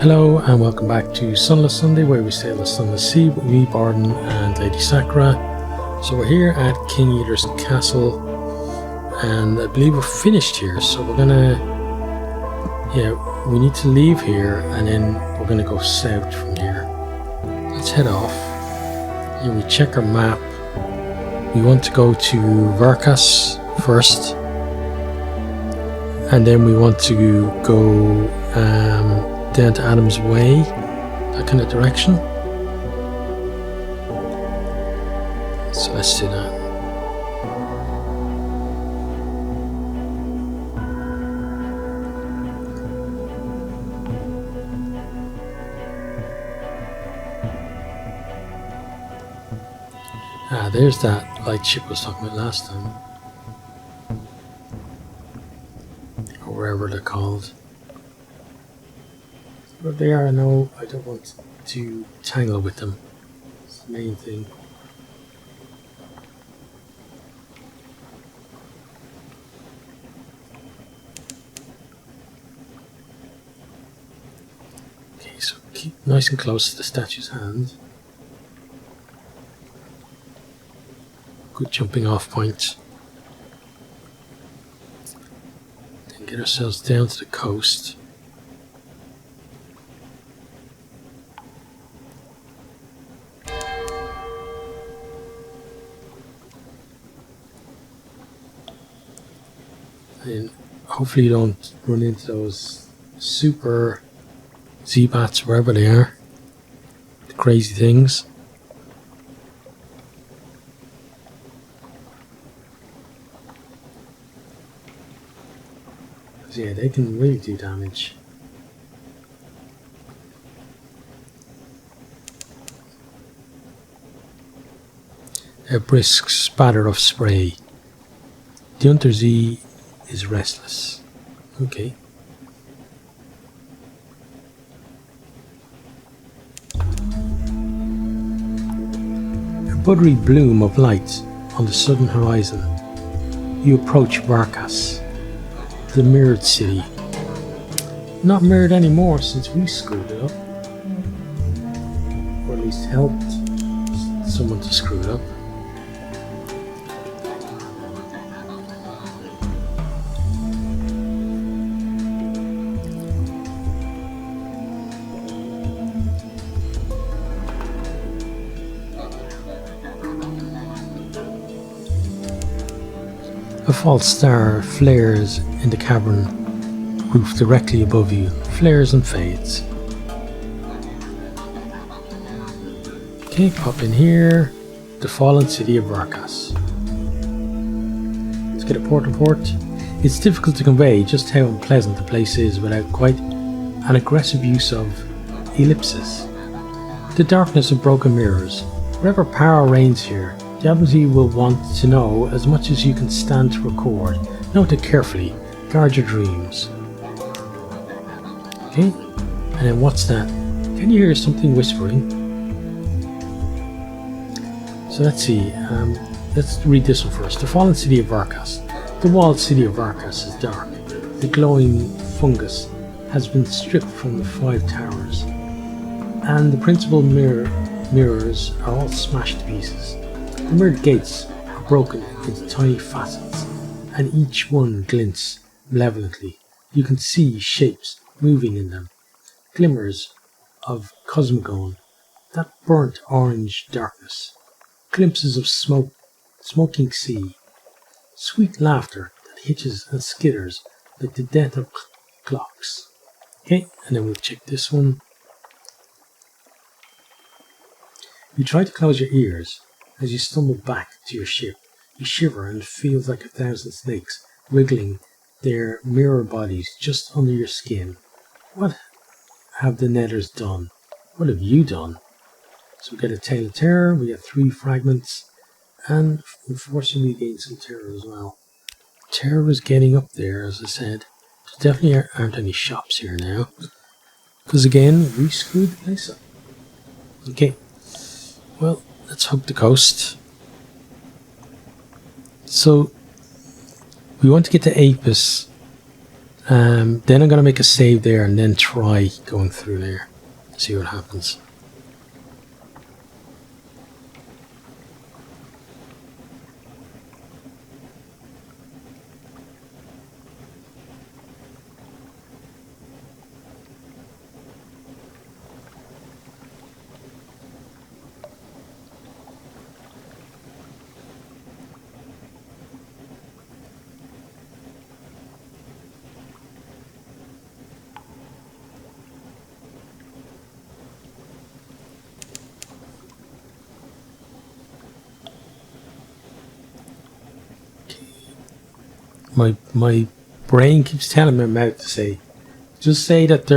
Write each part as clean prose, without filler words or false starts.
Hello and welcome back to Sunless Sunday, where we sail the Sunless Sea with me, Barden, and Lady Sakura. So we're here at King Eater's Castle, and I believe we're finished here. So we're gonna, we need to leave here, and then we're gonna go south from here. Let's head off. Here we check our map. We want to go to Varkas first, and then we want to go down to Adam's Way, that kind of direction. So let's do that. There's that lightship I was talking about last time, or wherever they're called. But they are, no, I don't want to tangle with them. It's the main thing. Okay, so keep nice and close to the statue's hand. Good jumping off point. Then get ourselves down to the coast. And hopefully you don't run into those super Z-bats wherever they are. The crazy things. Because yeah, they can really do damage. A brisk spatter of spray. The Hunter Z is restless. Okay. A buttery bloom of light on the southern horizon. You approach Varkas, the mirrored city. Not mirrored anymore since we screwed it up. Or at least helped someone to screw it up. A false star flares in the cavern roof directly above you, flares and fades. Okay, pop in here, the fallen city of Varkas. Let's get a port report. It's difficult to convey just how unpleasant the place is without quite an aggressive use of ellipsis. The darkness of broken mirrors. Whatever power reigns here, the Admiralty will want to know as much as you can stand to record. Note it carefully. Guard your dreams. Okay, and then what's that? Can you hear something whispering? So let's see. Let's read this one first. The fallen city of Varkas. The walled city of Varkas is dark. The glowing fungus has been stripped from the 5 towers, and the principal mirrors are all smashed to pieces. The mirrored gates are broken into tiny facets, and each one glints malevolently. You can see shapes moving in them, glimmers of cosmogone, that burnt orange darkness, glimpses of smoke, smoking sea, sweet laughter that hitches and skitters like the death of clocks. Okay, and then we'll check this one. You try to close your ears. As you stumble back to your ship, you shiver and it feels like 1,000 snakes wriggling their mirror bodies just under your skin. What have the Netters done? What have you done? So we get a Tale of Terror, we get 3 fragments, and unfortunately we gain some terror as well. Terror is getting up there, as I said. There definitely aren't any shops here now, because again, we screwed the place up. Okay, well, let's hug the coast. So we want to get to Apis Then I'm going to make a save there and then try going through there. See what happens. My brain keeps telling my mouth to say, just say that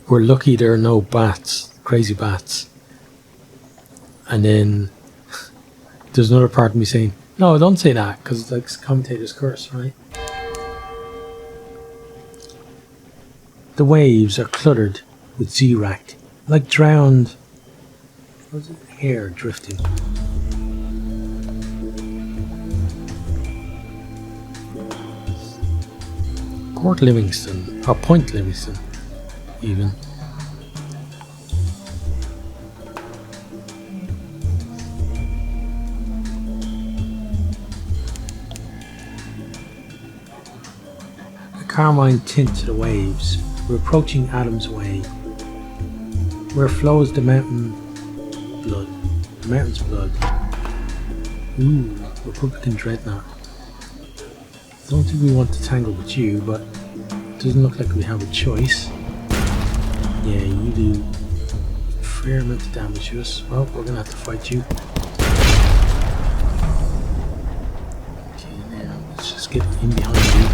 we're lucky there are no bats, crazy bats. And then there's another part of me saying, no, don't say that, because it's like commentator's curse, right? The waves are cluttered with Z-rack, like drowned hair drifting. Port Livingston, or Point Livingston, even. A carmine tint to the waves. We're approaching Adam's Way, where flows the mountain's blood. Ooh, Republican Dreadnought. Don't think we want to tangle with you, but it doesn't look like we have a choice. Yeah, you do a fair amount of damage to us. Well, we're gonna have to fight you. Okay, now let's just get in behind you.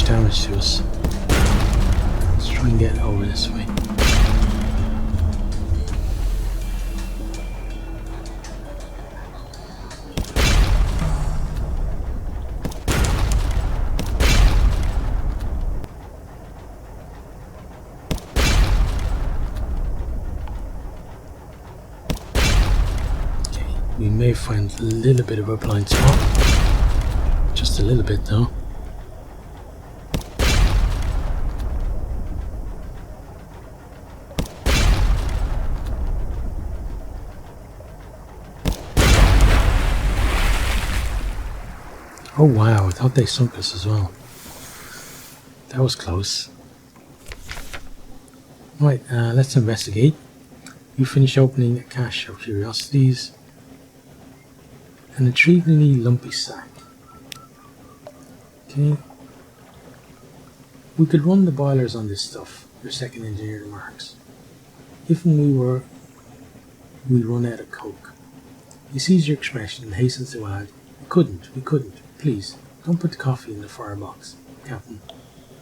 Damage to us. Let's try and get over this way. Okay, we may find a little bit of a blind spot. Just a little bit though. Oh wow, I thought they sunk us as well. That was close. Right, let's investigate. You finish opening a cache of curiosities. An intriguingly lumpy sack. Okay. We could run the boilers on this stuff, your second engineer remarks. If we run out of coke. He sees your expression and hastens to add, we couldn't. Please, don't put the coffee in the firebox, Captain.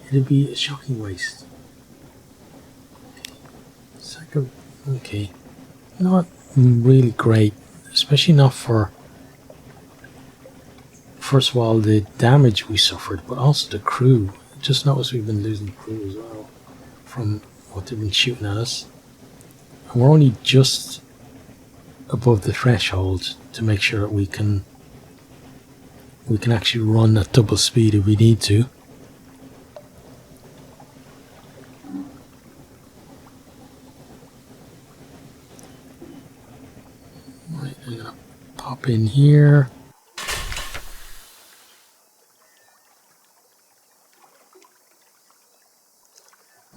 It'd be a shocking waste. Okay. Not really great, especially not for, first of all, the damage we suffered, but also the crew. Just notice we've been losing crew as well from what they've been shooting at us. And we're only just above the threshold to make sure that we can actually run at double speed if we need to. Right, I'm gonna pop in here.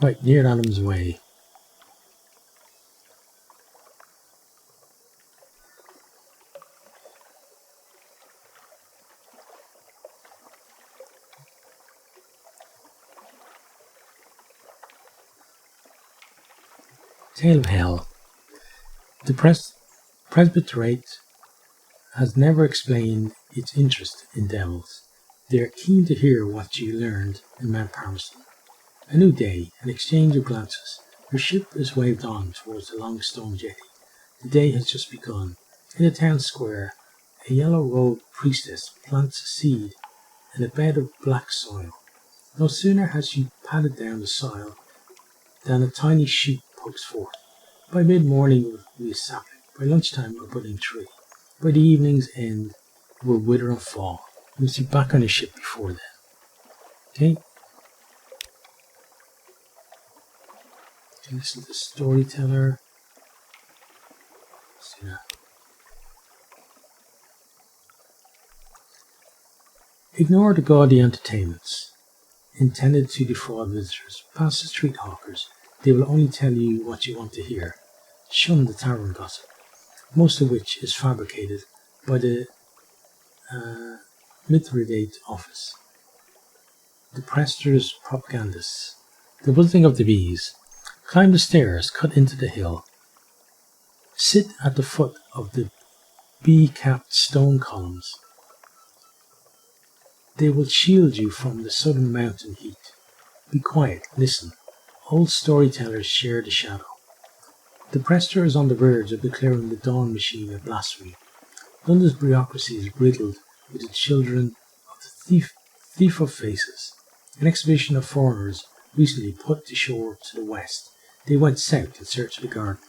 Right, near Adam's Way. Tale of Hell. The Presbyterate has never explained its interest in devils. They are keen to hear what you learned in Mount Palmerston. A new day, an exchange of glances. Your ship is waved on towards the long stone jetty. The day has just begun. In the town square, a yellow-robed priestess plants a seed in a bed of black soil. No sooner has she patted down the soil than a tiny shoot pokes forth. By mid-morning it will be a sapling. By lunchtime a budding tree. By the evening's end it will wither and fall. You must be back on the ship before then. Okay? Listen to the storyteller. Let's do that. Ignore the gaudy entertainments intended to defraud visitors. Pass the street hawkers. They will only tell you what you want to hear. Shun the tavern gossip, most of which is fabricated by the Mithridate office. The Prester's propagandists. The buzzing of the bees. Climb the stairs cut into the hill. Sit at the foot of the bee-capped stone columns. They will shield you from the southern mountain heat. Be quiet, listen. Old storytellers share the shadow. The Prester is on the verge of declaring the dawn machine a blasphemy. London's bureaucracy is riddled with the children of the thief of faces. An expedition of foreigners recently put to shore to the west. They went south in search of the garden.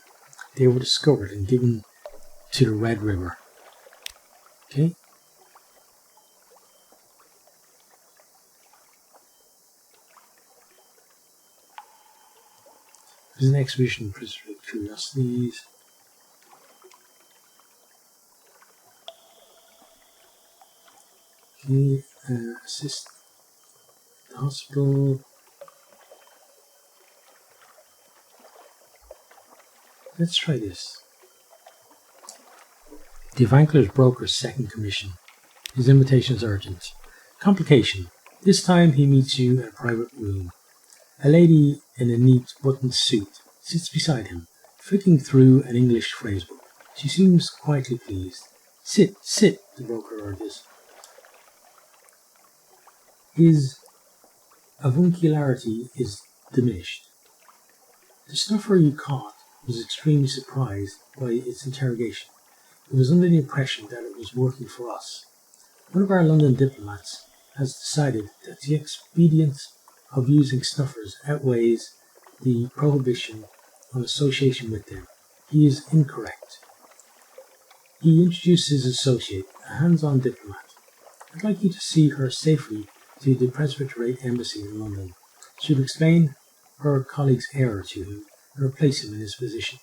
They were discovered and given to the Red River. Okay? There's an exhibition of curiosities. Okay, assist the hospital. Let's try this. The Vankler's broker's second commission. His invitation is urgent. Complication. This time he meets you in a private room. A lady in a neat buttoned suit sits beside him, flicking through an English phrasebook. She seems quietly pleased. Sit, sit, the broker urges. His avuncularity is diminished. The stuffer you caught was extremely surprised by its interrogation. It was under the impression that it was working for us. One of our London diplomats has decided that the expedience of using snuffers outweighs the prohibition on association with them. He is incorrect. He introduced his associate, a hands-on diplomat. I'd like you to see her safely to the Presbyterian Embassy in London. She will explain her colleague's error to him and replace him in his position.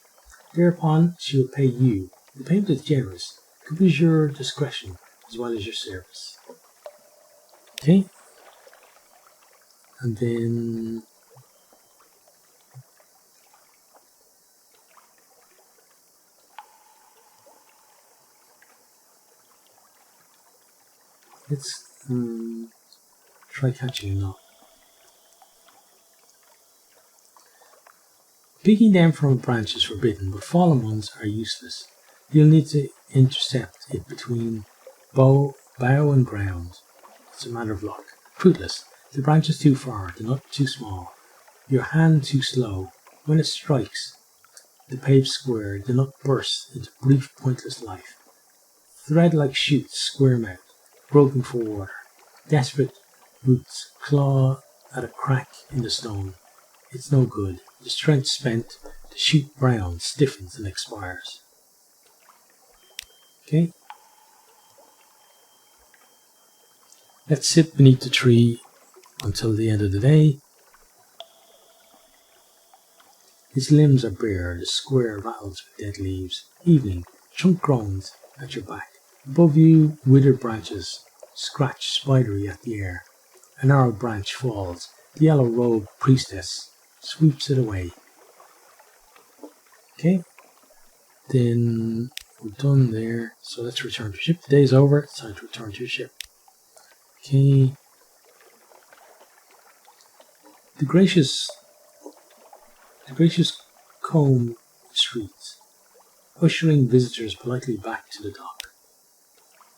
Thereupon she will pay you. The payment is generous. It could be your discretion as well as your service. Okay? And then let's try catching a knot. Picking them from a branch is forbidden, but fallen ones are useless. You'll need to intercept it between bow and ground. It's a matter of luck. Fruitless. The branch is too far, the nut too small, your hand too slow. When it strikes the paved square, the nut bursts into brief, pointless life. Thread-like shoots squirm out, groping for water. Desperate roots claw at a crack in the stone. It's no good. The strength spent, the shoot browns, stiffens, and expires. Okay? Let's sit beneath the tree until the end of the day. His limbs are bare, the square rattles with dead leaves. Evening, trunk groans at your back. Above you, withered branches scratch spidery at the air. A narrow branch falls. The yellow-robed priestess sweeps it away. Okay, then we're done there. So let's return to ship. The day's over. It's time to return to your ship. Okay. The gracious comb streets, ushering visitors politely back to the dock.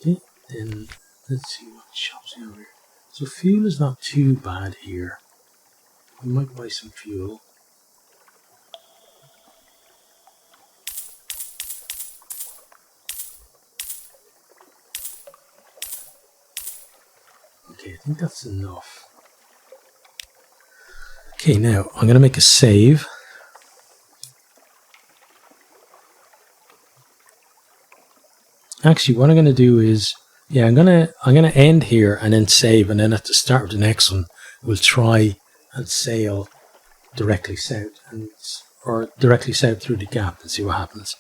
Okay, then let's see what shops are here. So fuel is not too bad here. We might buy some fuel. Okay, I think that's enough. Okay, now I'm going to make a save. Actually, what I'm going to do is, yeah, I'm going to end here and then save, and then at the start of the next one, we'll try and sail directly south, or directly south through the gap and see what happens.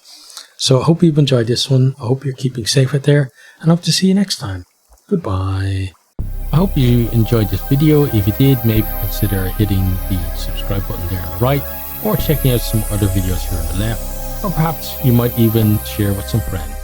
So I hope you've enjoyed this one. I hope you're keeping safe out there, and I hope to see you next time. Goodbye. I hope you enjoyed this video. If you did, maybe consider hitting the subscribe button there on the right, or checking out some other videos here on the left, or perhaps you might even share with some friends.